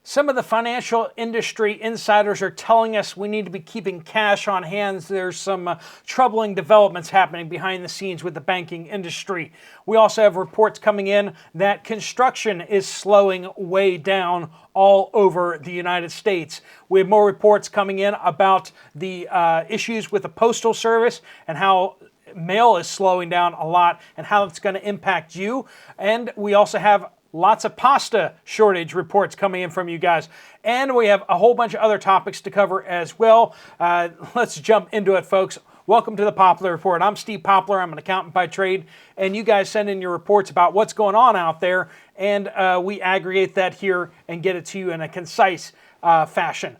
Some of the financial industry insiders are telling us we need to be keeping cash on hand. There's some troubling developments happening behind the scenes with the banking industry. We also have reports coming in that construction is slowing way down all over the United States. We have more reports coming in about the issues with the Postal Service and how mail is slowing down a lot and how it's going to impact you. And we also have lots of pasta shortage reports coming in from you guys. And we have a whole bunch of other topics to cover as well. Let's jump into it, folks. Welcome to the Poplar Report. I'm Steve Poplar. I'm an accountant by trade. And you guys send in your reports about what's going on out there. And we aggregate that here and get it to you in a concise fashion.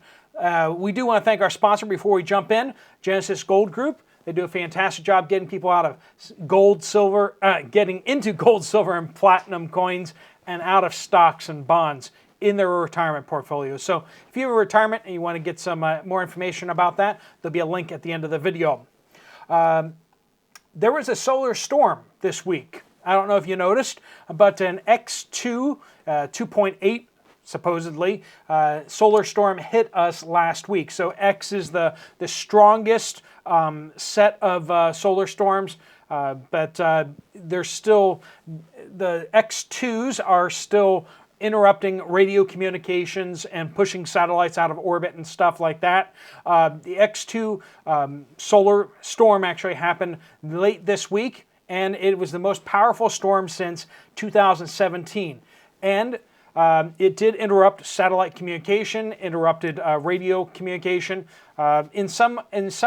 We do want to thank our sponsor before we jump in, Genesis Gold Group. They do a fantastic job getting people out of gold, silver, getting into gold, silver, and platinum coins and out of stocks and bonds in their retirement portfolio. So if you have a retirement and you want to get some more information about that, there'll be a link at the end of the video. There was a solar storm this week. I don't know if you noticed, but an X2, 2.8 supposedly, solar storm hit us last week. So X is the strongest set of solar storms, but there's still, the X2s are still interrupting radio communications and pushing satellites out of orbit and stuff like that. The X2 solar storm actually happened late this week, and it was the most powerful storm since 2017. And it did interrupt satellite communication, interrupted radio communication. In some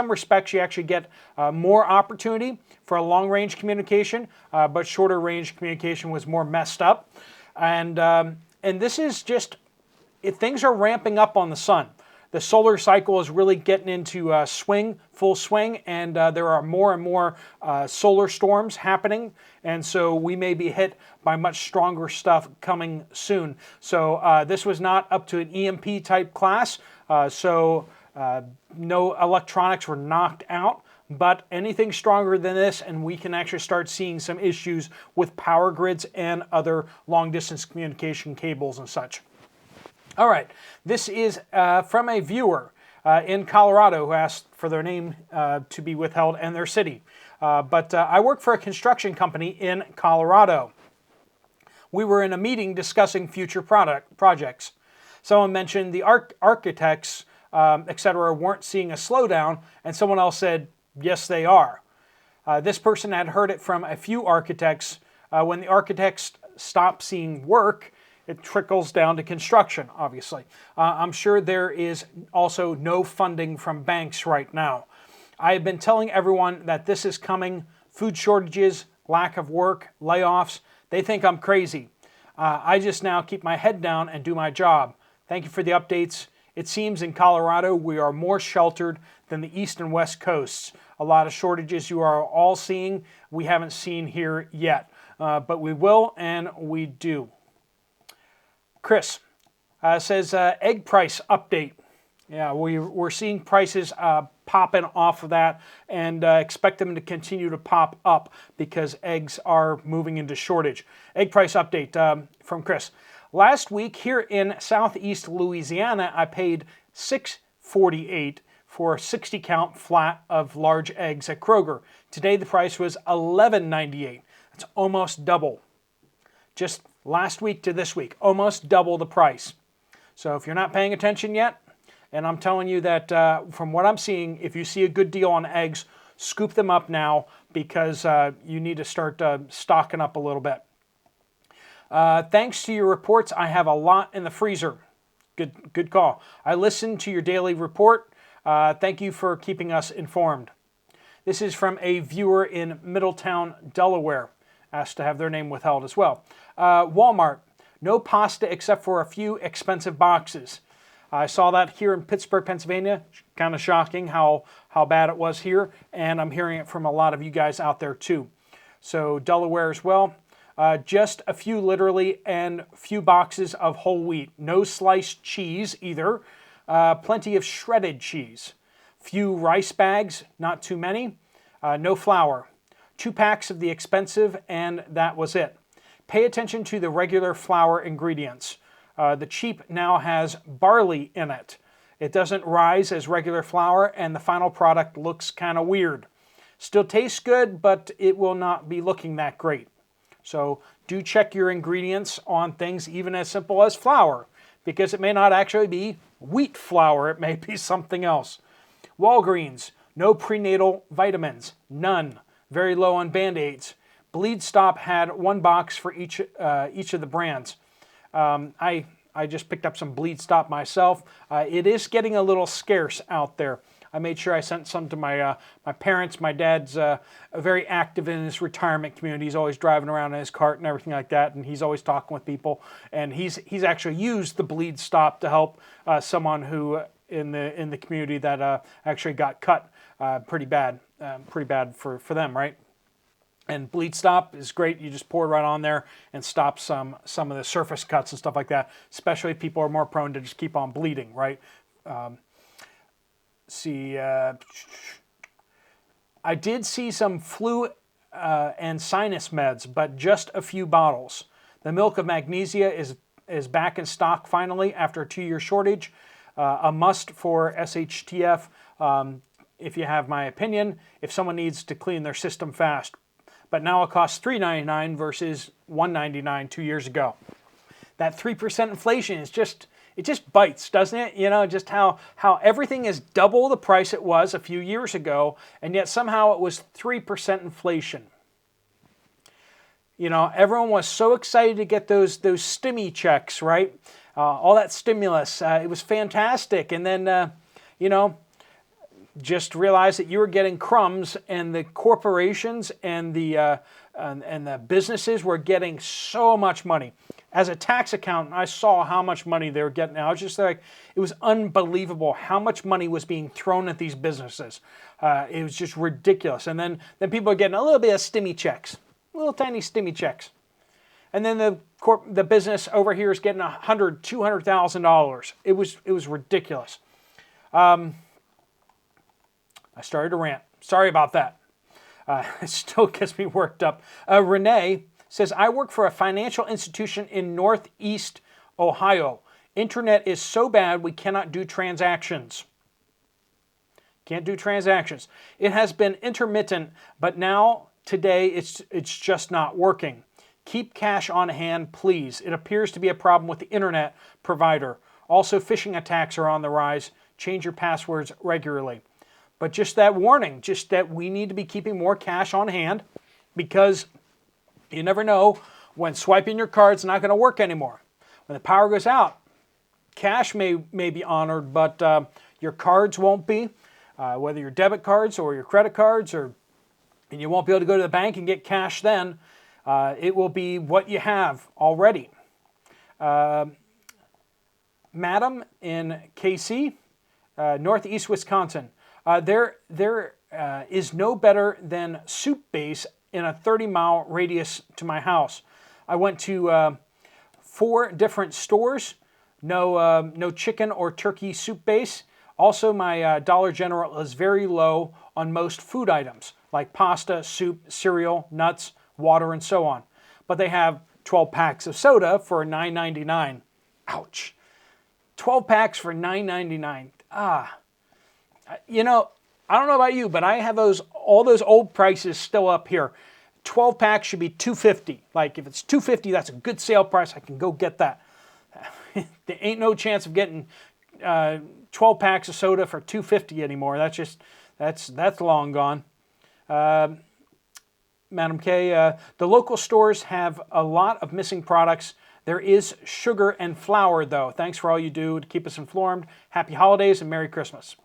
respects, you actually get more opportunity for a long-range communication, but shorter-range communication was more messed up. And this is just, things are ramping up on the sun. The solar cycle is really getting into full swing, and there are more and more solar storms happening, and so we may be hit by much stronger stuff coming soon. So this was not up to an EMP type class, so no electronics were knocked out, but anything stronger than this, and we can actually start seeing some issues with power grids and other long-distance communication cables and such. All right, this is from a viewer in Colorado who asked for their name to be withheld and their city. But I work for a construction company in Colorado. We were in a meeting discussing future projects. Someone mentioned the architects, etc., weren't seeing a slowdown, and someone else said, yes, they are. This person had heard it from a few architects. When the architects stop seeing work, it trickles down to construction, obviously. I'm sure there is also no funding from banks right now. I have been telling everyone that this is coming. Food shortages, lack of work, layoffs. They think I'm crazy. I just now keep my head down and do my job. Thank you for the updates. It seems in Colorado we are more sheltered than the east and west coasts. A lot of shortages you are all seeing, we haven't seen here yet. But we will, and we do. Chris says, egg price update. Yeah, we're seeing prices popping off of that, and expect them to continue to pop up because eggs are moving into shortage. Egg price update from Chris. Last week here in southeast Louisiana, I paid $6.48 for a 60 count flat of large eggs at Kroger. Today the price was $11.98. That's almost double. Just last week to this week, almost double the price. So if you're not paying attention yet, and I'm telling you that from what I'm seeing, if you see a good deal on eggs, scoop them up now because you need to start stocking up a little bit. Thanks to your reports, I have a lot in the freezer. Good call. I listened to your daily report. Thank you for keeping us informed. This is from a viewer in Middletown, Delaware. Asked to have their name withheld as well. Walmart, no pasta except for a few expensive boxes. I saw that here in Pittsburgh, Pennsylvania. Kind of shocking how bad it was here, and I'm hearing it from a lot of you guys out there too. So Delaware as well. Just a few literally, and few boxes of whole wheat. No sliced cheese either. Plenty of shredded cheese. Few rice bags, not too many. No flour. 2 packs of the expensive, and that was it. Pay attention to the regular flour ingredients. The cheap now has barley in it. It doesn't rise as regular flour, and the final product looks kind of weird. Still tastes good, but it will not be looking that great. So do check your ingredients on things even as simple as flour, because it may not actually be wheat flour. It may be something else. Walgreens, no prenatal vitamins, none. Very low on Band-Aids. Bleed Stop had one box for each of the brands. I just picked up some Bleed Stop myself. It is getting a little scarce out there. I made sure I sent some to my parents. My dad's very active in his retirement community. He's always driving around in his cart and everything like that, and he's always talking with people. And he's actually used the Bleed Stop to help someone who in the community that actually got cut pretty bad for them, right? And Bleed Stop is great. You just pour it right on there and stop some of the surface cuts and stuff like that, especially if people are more prone to just keep on bleeding, right? I did see some flu and sinus meds, but just a few bottles. The milk of magnesia is back in stock finally after a 2-year shortage. A must for SHTF, if you have my opinion, if someone needs to clean their system fast. But now it costs $3.99 versus $1.99 2 years ago. That 3% inflation is it just bites, doesn't it? You know, just how everything is double the price it was a few years ago, and yet somehow it was 3% inflation. You know, everyone was so excited to get those stimmy checks, right? All that stimulus, it was fantastic. And then, you know, just realize that you were getting crumbs, and the corporations and the businesses were getting so much money. As a tax accountant, I saw how much money they were getting. I was just like, it was unbelievable how much money was being thrown at these businesses. It was just ridiculous. And then people are getting a little bit of stimmy checks, little tiny stimmy checks. And then the business over here is getting $100,000, $200,000. It was ridiculous. I started to rant. Sorry about that. It still gets me worked up. Renee says, I work for a financial institution in Northeast Ohio. Internet is so bad we cannot do transactions. Can't do transactions. It has been intermittent, but now, today, it's just not working. Keep cash on hand, please. It appears to be a problem with the internet provider. Also, phishing attacks are on the rise. Change your passwords regularly. But just that warning, just that we need to be keeping more cash on hand, because you never know when swiping your card's not going to work anymore. When the power goes out, cash may be honored, but your cards won't be, whether your debit cards or your credit cards, and you won't be able to go to the bank and get cash then. It will be what you have already. Madam in KC, Northeast Wisconsin. There is no better than soup base in a 30-mile radius to my house. I went to 4 different stores. No chicken or turkey soup base. Also, my Dollar General is very low on most food items, like pasta, soup, cereal, nuts, water, and so on. But they have 12 packs of soda for $9.99. Ouch. 12 packs for $9.99. You know, I don't know about you, but I have all those old prices still up here. 12 packs should be $2.50. Like, if it's $2.50, that's a good sale price. I can go get that. There ain't no chance of getting 12 packs of soda for $2.50 anymore. That's long gone. Madam K, the local stores have a lot of missing products. There is sugar and flour, though. Thanks for all you do to keep us informed. Happy holidays and Merry Christmas.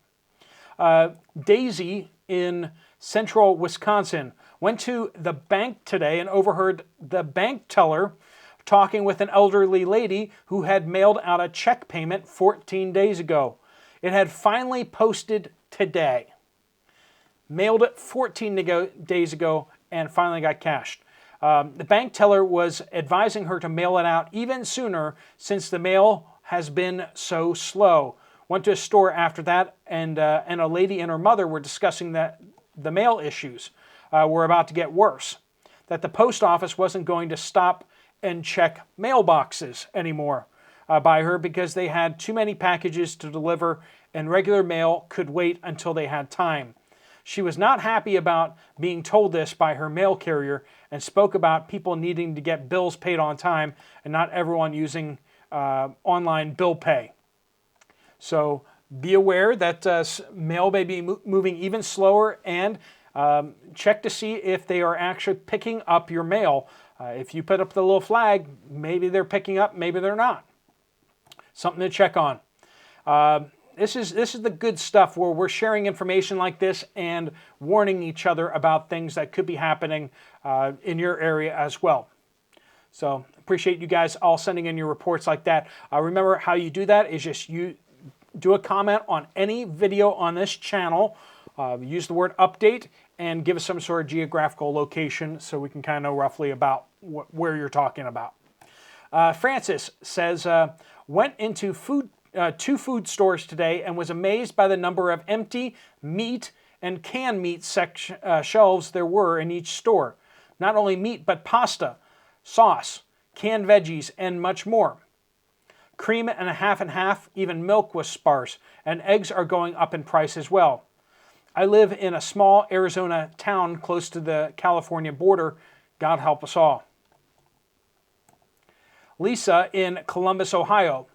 Daisy in central Wisconsin went to the bank today and overheard the bank teller talking with an elderly lady who had mailed out a check payment 14 days ago. It had finally posted today. Mailed it 14 days ago and finally got cashed. The bank teller was advising her to mail it out even sooner since the mail has been so slow. Went to a store after that, and a lady and her mother were discussing that the mail issues were about to get worse. That the post office wasn't going to stop and check mailboxes anymore. by her because they had too many packages to deliver and regular mail could wait until they had time. She was not happy about being told this by her mail carrier and spoke about people needing to get bills paid on time and not everyone using online bill pay. So be aware that mail may be moving even slower, and check to see if they are actually picking up your mail. If you put up the little flag, maybe they're picking up, maybe they're not. Something to check on. This is the good stuff where we're sharing information like this and warning each other about things that could be happening in your area as well. So appreciate you guys all sending in your reports like that. Remember how you do that is just you do a comment on any video on this channel. Use the word update and give us some sort of geographical location so we can kind of know roughly about where you're talking about. Francis says, went into two food stores today and was amazed by the number of empty meat and canned meat shelves there were in each store. Not only meat, but pasta, sauce, canned veggies, and much more. Cream and half, even milk was sparse, and eggs are going up in price as well. I live in a small Arizona town close to the California border. God help us all. Lisa in Columbus, Ohio.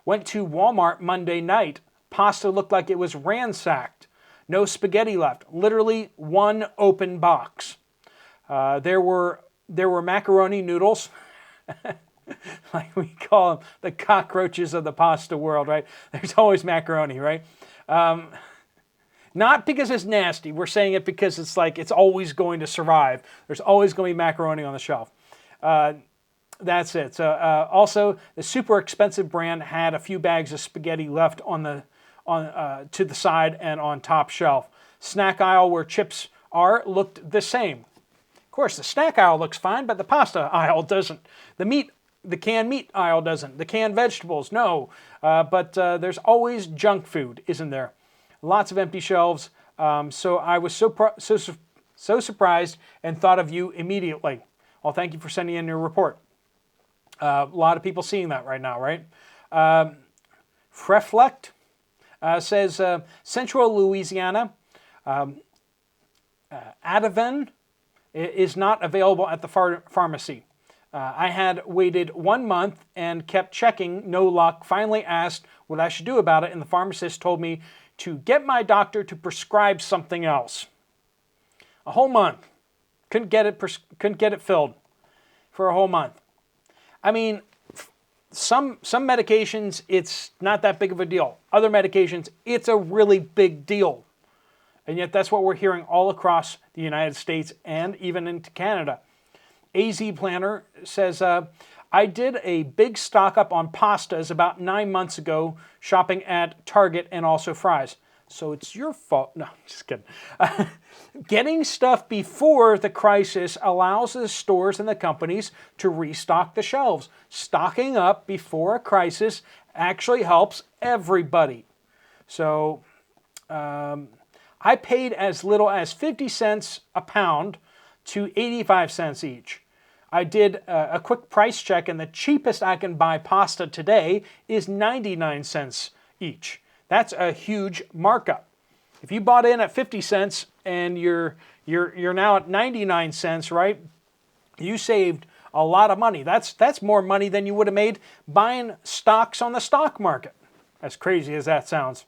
Went to Walmart Monday night. Pasta looked like it was ransacked. No spaghetti left. Literally one open box. There were macaroni noodles. Like we call them the cockroaches of the pasta world, right? There's always macaroni, right? Not because it's nasty. We're saying it because it's like it's always going to survive. There's always going to be macaroni on the shelf. That's it. So also, the super expensive brand had a few bags of spaghetti left to the side and on top shelf. Snack aisle where chips are looked the same. Of course, the snack aisle looks fine, but the pasta aisle doesn't. The canned meat aisle doesn't. The canned vegetables, no. But there's always junk food, isn't there? Lots of empty shelves. So I was so surprised and thought of you immediately. Well, thank you for sending in your report. A lot of people seeing that right now, right? Freflect says Central Louisiana, Ativan is not available at the pharmacy. I had waited 1 month and kept checking, no luck. Finally asked what I should do about it, and the pharmacist told me to get my doctor to prescribe something else. A whole month. Couldn't get it filled for a whole month. I mean, some medications, it's not that big of a deal. Other medications, it's a really big deal. And yet that's what we're hearing all across the United States and even into Canada. AZ Planner says, I did a big stock up on pastas about 9 months ago, shopping at Target and also Fry's. So it's your fault. No, just kidding. Getting stuff before the crisis allows the stores and the companies to restock the shelves. Stocking up before a crisis actually helps everybody. So I paid as little as 50 cents a pound to 85 cents each. I did a quick price check, and the cheapest I can buy pasta today is 99 cents each. That's a huge markup. If you bought in at 50 cents and you're now at 99 cents, right? You saved a lot of money. That's more money than you would have made buying stocks on the stock market. As crazy as that sounds.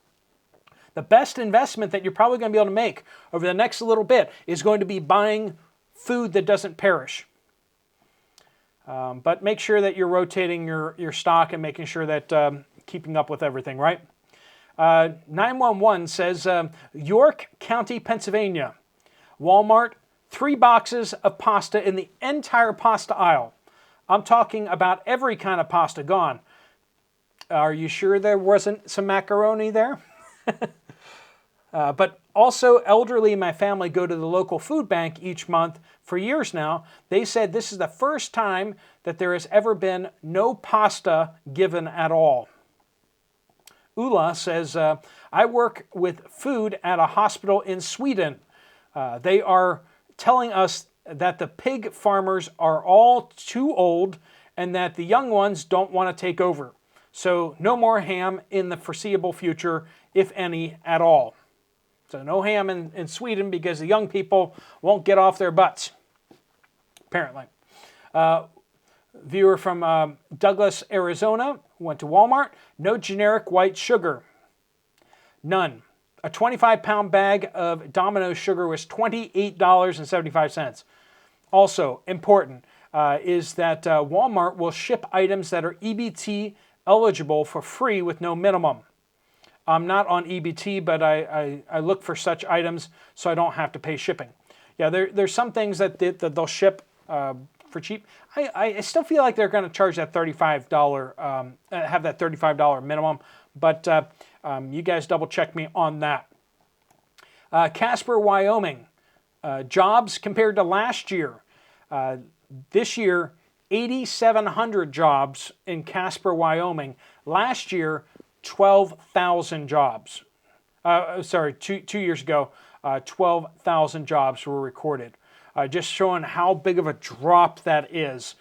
The best investment that you're probably going to be able to make over the next little bit is going to be buying food that doesn't perish. But make sure that you're rotating your stock and making sure that keeping up with everything, right? 911 says, York County, Pennsylvania. Walmart, 3 boxes of pasta in the entire pasta aisle. I'm talking about every kind of pasta gone. Are you sure there wasn't some macaroni there? But also, elderly in my family go to the local food bank each month for years now. They said this is the first time that there has ever been no pasta given at all. Ulla says, I work with food at a hospital in Sweden. They are telling us that the pig farmers are all too old and that the young ones don't want to take over. So no more ham in the foreseeable future, if any at all. So no ham in Sweden because the young people won't get off their butts, apparently. Viewer from Douglas, Arizona, went to Walmart. No generic white sugar. None. A 25-pound bag of Domino's sugar was $28.75. Also important is that Walmart will ship items that are EBT eligible for free with no minimum. I'm not on EBT, but I look for such items so I don't have to pay shipping. Yeah, there's some things that they'll ship for cheap. I still feel like they're going to charge that $35, have that $35 minimum, but you guys double check me on that. Casper, Wyoming, jobs compared to last year. This year, 8,700 jobs in Casper, Wyoming. Last year, 12,000 jobs. Sorry, two years ago, 12,000 jobs were recorded. Just showing how big of a drop that is.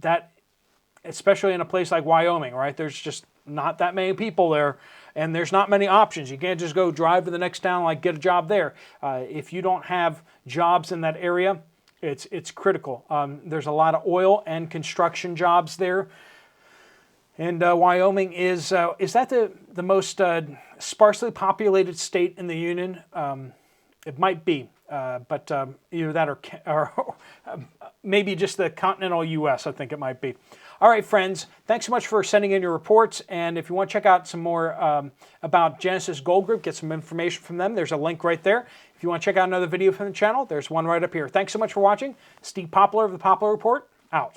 That, especially in a place like Wyoming, right? There's just not that many people there, and there's not many options. You can't just go drive to the next town, like get a job there. If you don't have jobs in that area, it's critical. There's a lot of oil and construction jobs there. And Wyoming is that the most sparsely populated state in the union? It might be, but either that or maybe just the continental U.S., I think it might be. All right, friends, thanks so much for sending in your reports. And if you want to check out some more about Genesis Gold Group, get some information from them, there's a link right there. If you want to check out another video from the channel, there's one right up here. Thanks so much for watching. Steve Poplar of the Poplar Report, out.